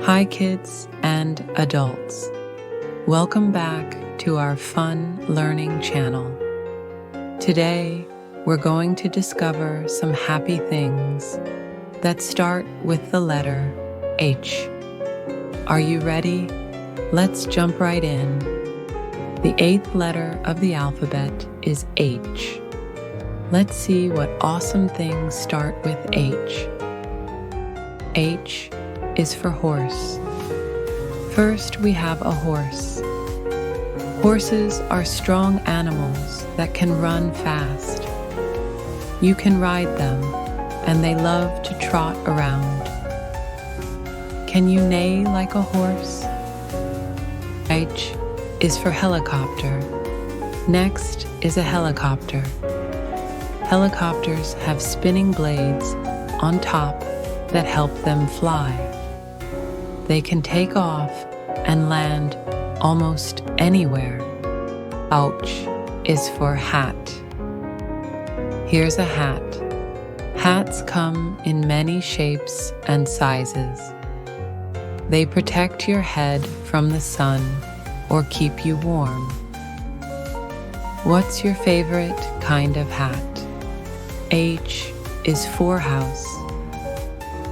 Hi kids and adults. Welcome back to our fun learning channel. Today, we're going to discover some happy things that start with the letter H. Are you ready? Let's jump right in. The 8th letter of the alphabet is H. Let's see what awesome things start with H. H is for horse. First, we have a horse. Horses are strong animals that can run fast. You can ride them, and they love to trot around. Can you neigh like a horse? H is for helicopter. Next is a helicopter. Helicopters have spinning blades on top that help them fly. They can take off and land almost anywhere. H is for hat. Here's a hat. Hats come in many shapes and sizes. They protect your head from the sun or keep you warm. What's your favorite kind of hat? H is for house.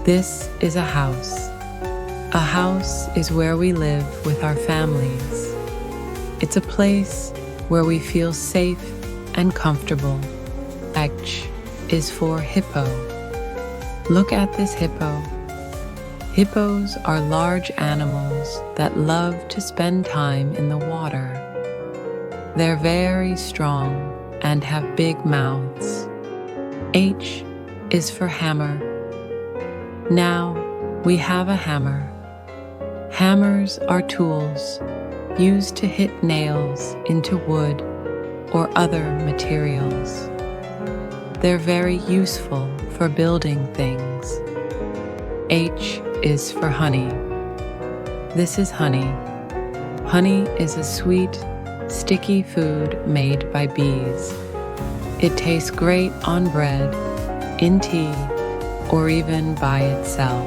This is a house. A house is where we live with our families. It's a place where we feel safe and comfortable. H is for hippo. Look at this hippo. Hippos are large animals that love to spend time in the water. They're very strong and have big mouths. H is for hammer. Now we have a hammer. Hammers are tools used to hit nails into wood or other materials. They're very useful for building things. H is for honey. This is honey. Honey is a sweet, sticky food made by bees. It tastes great on bread, in tea, or even by itself.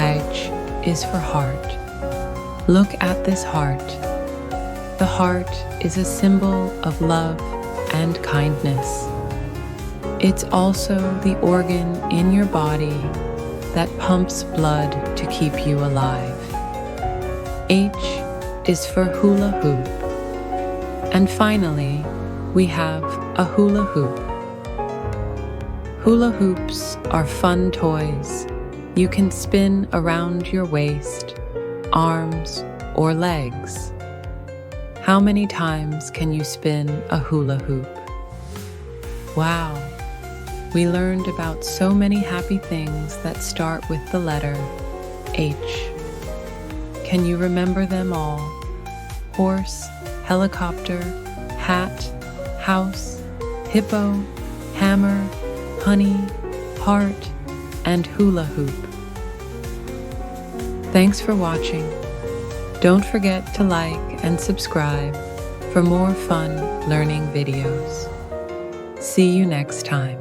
H is for heart. Look at this heart. The heart is a symbol of love and kindness. It's also the organ in your body that pumps blood to keep you alive. H is for hula hoop. And finally, we have a hula hoop. Hula hoops are fun toys. You can spin around your waist, arms, or legs. How many times can you spin a hula hoop? Wow! We learned about so many happy things that start with the letter H. Can you remember them all? Horse, helicopter, hat, house, hippo, hammer, honey, heart, and hula hoop. Thanks for watching. Don't forget to like and subscribe for more fun learning videos. See you next time.